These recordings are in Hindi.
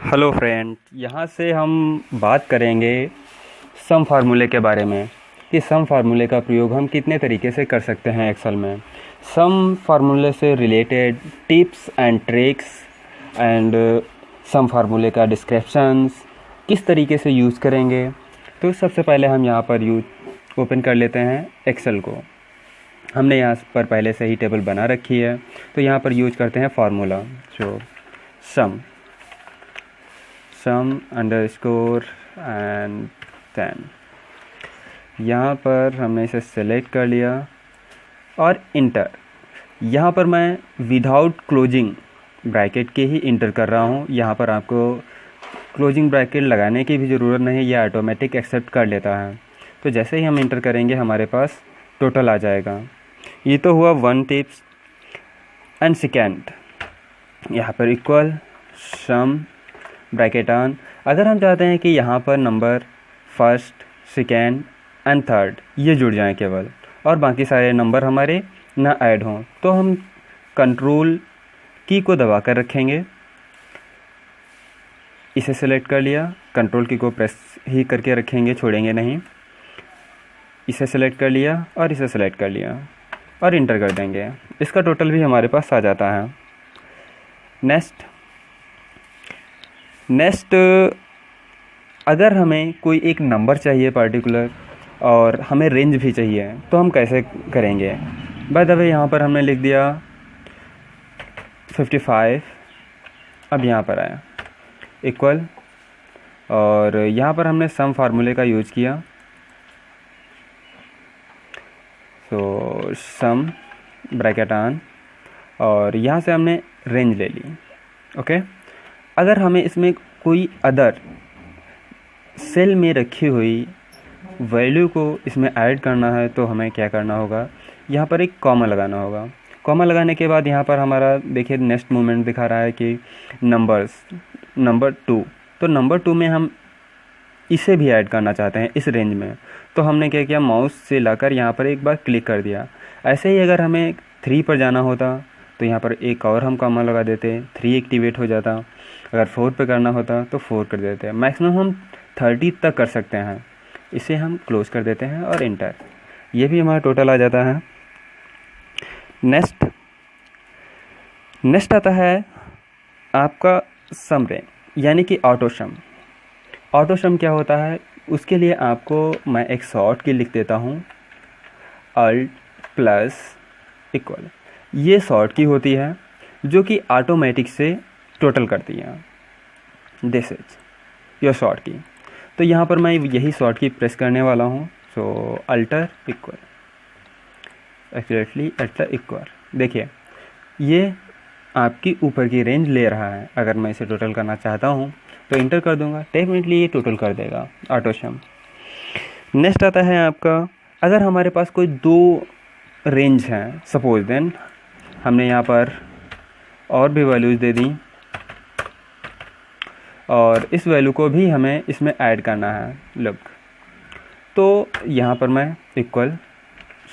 हेलो फ्रेंड, यहाँ से हम बात करेंगे सम फार्मूले के बारे में कि सम फार्मूले का प्रयोग हम कितने तरीके से कर सकते हैं एक्सेल में। सम फार्मूले से related tips and tricks and some फार्मूले का डिस्क्रिप्शंस किस तरीके से यूज़ करेंगे। तो सबसे पहले हम यहाँ पर ओपन कर लेते हैं एक्सेल को। हमने यहाँ पर पहले से ही टेबल बना रखी है, तो यहाँ पर यूज करते हैं फार्मूला जो सम अंडरस्कोर एंड 10। यहाँ पर हमने इसे सेलेक्ट कर लिया और इंटर। यहाँ पर मैं विदाउट क्लोजिंग ब्रैकेट के ही इंटर कर रहा हूँ। यहाँ पर आपको क्लोजिंग ब्रैकेट लगाने की भी ज़रूरत नहीं, यह ऑटोमेटिक एक्सेप्ट कर लेता है। तो जैसे ही हम इंटर करेंगे हमारे पास टोटल आ जाएगा। ये तो हुआ वन टिप्स एंड सेकेंड। यहाँ पर इक्वल सम ब्रैकेट ऑन। अगर हम चाहते हैं कि यहाँ पर number first, second and third ये जुड़ जाएं केवल, और बाकी सारे नंबर हमारे ना ऐड हों, तो हम कंट्रोल की को दबा कर रखेंगे। इसे सेलेक्ट कर लिया, कंट्रोल की को प्रेस ही करके रखेंगे, छोड़ेंगे नहीं। इसे सेलेक्ट कर लिया और इसे सेलेक्ट कर लिया और इंटर कर देंगे। इसका टोटल भी हमारे पास आ जाता है। नेक्स्ट अगर हमें कोई एक नंबर चाहिए पर्टिकुलर और हमें रेंज भी चाहिए, तो हम कैसे करेंगे। बाय द वे यहाँ पर हमने लिख दिया 55। अब यहाँ पर आया इक्वल, और यहाँ पर हमने सम फार्मूले का यूज किया। तो सम ब्रैकेट ऑन, और यहाँ से हमने रेंज ले ली। ओके, अगर हमें इसमें कोई अदर सेल में रखी हुई वैल्यू को इसमें ऐड करना है, तो हमें क्या करना होगा, यहाँ पर एक कॉमा लगाना होगा। कॉमा लगाने के बाद यहाँ पर हमारा देखिए नेक्स्ट मूवमेंट दिखा रहा है कि नंबर 2। तो नंबर 2 में हम इसे भी ऐड करना चाहते हैं इस रेंज में। तो हमने क्या किया, माउस से लाकर यहाँ पर एक बार क्लिक कर दिया। ऐसे ही अगर हमें 3 पर जाना होता तो यहाँ पर एक और हम कॉमा लगा देते, 3 एक्टिवेट हो जाता। अगर 4 पे करना होता तो 4 कर देते हैं। मैक्सिमम हम 30 तक कर सकते हैं। इसे हम क्लोज कर देते हैं और इंटर। ये भी हमारा टोटल आ जाता है। नेक्स्ट आता है आपका सम रेंज, यानी कि ऑटो सम। ऑटो सम क्या होता है, उसके लिए आपको मैं एक शॉर्ट की लिख देता हूँ, अल्ट प्लस इक्वल। ये शॉर्ट की होती है जो कि ऑटोमेटिक से टोटल करती है। दिस इज योर शॉर्ट की। तो यहाँ पर मैं यही शॉर्ट की प्रेस करने वाला हूँ। So alter equal, accurately alter equal. देखिए ये आपकी ऊपर की रेंज ले रहा है। अगर मैं इसे टोटल करना चाहता हूँ तो इंटर कर दूंगा, डेफिनेटली ये टोटल कर देगा ऑटो सम। नेक्स्ट आता है आपका, अगर हमारे पास कोई 2 रेंज हैं सपोज, देन हमने यहाँ पर और भी वैल्यूज़ दे दी, और इस वैल्यू को भी हमें इसमें ऐड करना है। लुक, तो यहाँ पर मैं इक्वल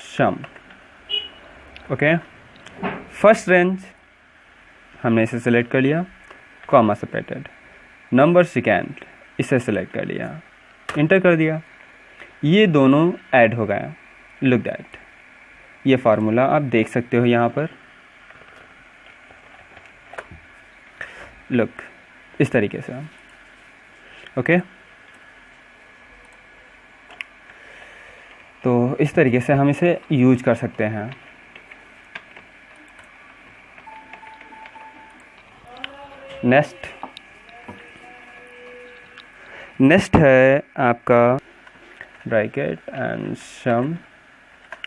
सम। ओके, फर्स्ट रेंज हमने इसे सेलेक्ट कर लिया, कॉमा सेपरेटेड। नंबर सेकेंड इसे सेलेक्ट कर लिया, इंटर कर दिया। ये दोनों ऐड हो गए। लुक दैट, ये फार्मूला आप देख सकते हो यहाँ पर। लुक इस तरीके से। ओके, तो इस तरीके से हम इसे यूज कर सकते हैं। नेक्स्ट है आपका bracket and sum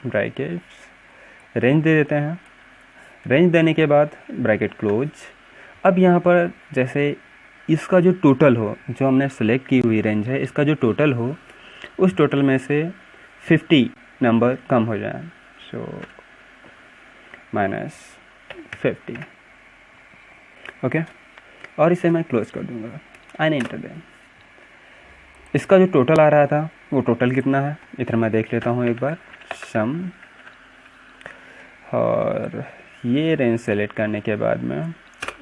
brackets. Range दे देते हैं। रेंज देने के बाद ब्रैकेट क्लोज। अब यहाँ पर जैसे इसका जो टोटल हो, जो हमने सेलेक्ट की हुई रेंज है, इसका जो टोटल हो, उस टोटल में से 50 नंबर कम हो जाए। सो -50। ओके, और इसे मैं क्लोज कर दूंगा एंड एंटर दें। इसका जो टोटल आ रहा था वो टोटल कितना है इधर मैं देख लेता हूँ एक बार। सम, और ये रेंज सेलेक्ट करने के बाद में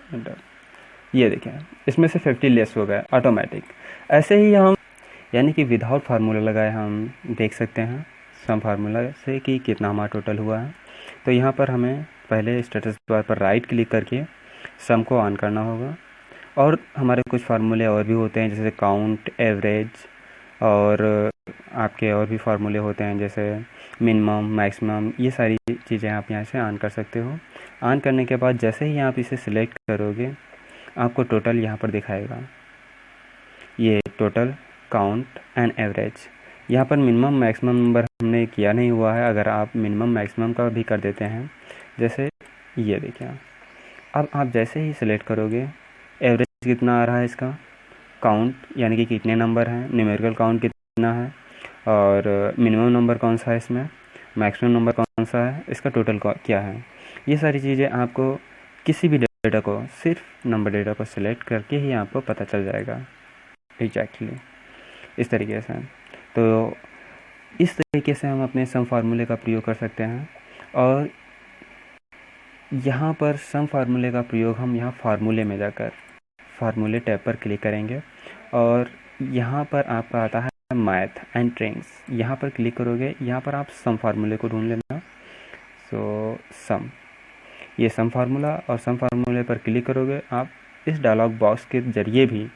एंटर। ये देखें इसमें से 50 लेस हो गया ऑटोमेटिक। ऐसे ही हम यानी कि विदाउट फार्मूला लगाए हम देख सकते हैं सम फार्मूला से कि कितना हमारा टोटल हुआ है। तो यहाँ पर हमें पहले स्टेटस बार पर राइट क्लिक करके सम को ऑन करना होगा। और हमारे कुछ फार्मूले और भी होते हैं जैसे काउंट, एवरेज और आपके और भी फार्मूले होते हैं जैसे मिनिमम, मैक्सिमम, ये सारी चीज़ें आप यहाँ से ऑन कर सकते हो। ऑन करने के बाद जैसे ही आप इसे सिलेक्ट करोगे आपको टोटल यहाँ पर दिखाएगा, ये टोटल, काउंट एंड एवरेज। यहाँ पर मिनिमम मैक्सिमम नंबर हमने किया नहीं हुआ है, अगर आप मिनिमम मैक्सिमम का भी कर देते हैं जैसे ये देखिए। अब आप जैसे ही सिलेक्ट करोगे एवरेज कितना आ रहा है इसका, काउंट यानी कि कितने नंबर हैं, न्यूमेरिकल काउंट कितना है, और मिनिमम नंबर कौन सा है इसमें, मैक्सिमम नंबर कौन सा है, इसका टोटल क्या है। ये सारी चीज़ें आपको किसी भी डेटा को सिर्फ नंबर डेटा को सिलेक्ट करके ही आपको पता चल जाएगा एग्जैक्टली इस तरीके से। तो इस तरीके से हम अपने सम फार्मूले का प्रयोग कर सकते हैं। और यहाँ पर सम फार्मूले का प्रयोग हम यहाँ फार्मूले में जाकर फार्मूले टैब पर क्लिक करेंगे और यहाँ पर आपका आता है मैथ एंड ट्रिक्स। यहाँ पर क्लिक करोगे, यहाँ पर आप सम फार्मूले को ढूंढ लेना। सो सम, ये सम फार्मूला, और सम फार्मूले पर क्लिक करोगे आप इस डायलॉग बॉक्स के ज़रिए भी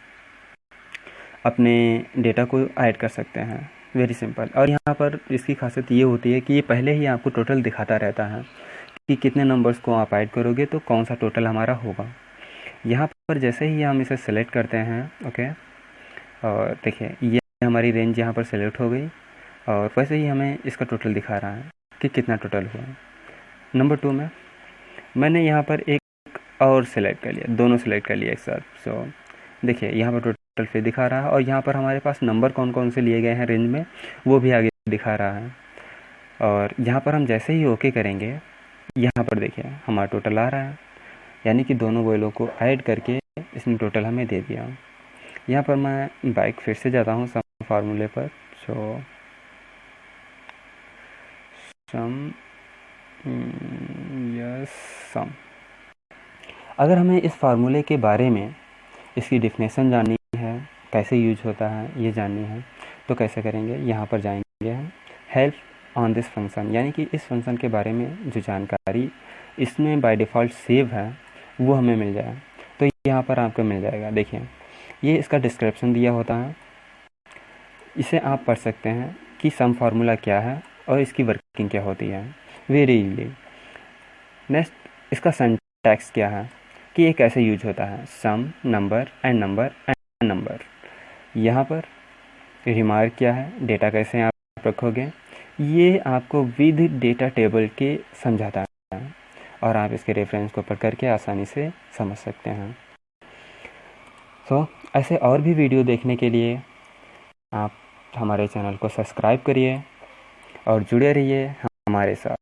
अपने डेटा को ऐड कर सकते हैं, वेरी सिंपल। और यहाँ पर इसकी खासियत ये होती है कि ये पहले ही आपको टोटल दिखाता रहता है कि कितने नंबर्स को आप ऐड करोगे तो कौन सा टोटल हमारा होगा। यहाँ पर जैसे ही हम इसे सेलेक्ट करते हैं, ओके, और देखिए ये हमारी रेंज यहाँ पर सेलेक्ट हो गई और वैसे ही हमें इसका टोटल दिखा रहा है कि कितना टोटल हुआ। नंबर 2 में मैंने यहाँ पर एक और सिलेक्ट कर लिया, दोनों सिलेक्ट कर लिया एक साथ। सो देखिए यहाँ पर टोटल फिर दिखा रहा है और यहाँ पर हमारे पास नंबर कौन कौन से लिए गए हैं रेंज में वो भी आगे दिखा रहा है। और यहाँ पर हम जैसे ही ओके करेंगे, यहाँ पर देखिए हमारा टोटल आ रहा है, यानी कि दोनों वैल्यू को ऐड करके इसने टोटल हमें दे दिया। यहाँ पर मैं बैक फिर से जाता हूँ सम फार्मूले पर। सो सम, यस सम। अगर हमें इस फार्मूले के बारे में इसकी डिफिनेशन जाननी है, कैसे यूज होता है ये जाननी है, तो कैसे करेंगे, यहाँ पर जाएंगे हम हेल्प ऑन दिस फंक्शन, यानी कि इस फंक्शन के बारे में जो जानकारी इसमें बाय डिफ़ॉल्ट सेव है वो हमें मिल जाए। तो यहाँ पर आपको मिल जाएगा, देखिए ये इसका डिस्क्रिप्शन दिया होता है, इसे आप पढ़ सकते हैं कि सम फार्मूला क्या है और इसकी वर्किंग क्या होती है वेरी इजीली। नेक्स्ट इसका सिंटैक्स क्या है कि ये कैसे यूज होता है, sum, number and number and number. यहाँ पर रिमार्क क्या है, डेटा कैसे आप रखोगे, ये आपको विद डेटा टेबल के समझाता है और आप इसके रेफरेंस को पढ़ करके आसानी से समझ सकते हैं। तो ऐसे और भी वीडियो देखने के लिए आप हमारे चैनल को सब्सक्राइब करिए और जुड़े रहिए हमारे साथ।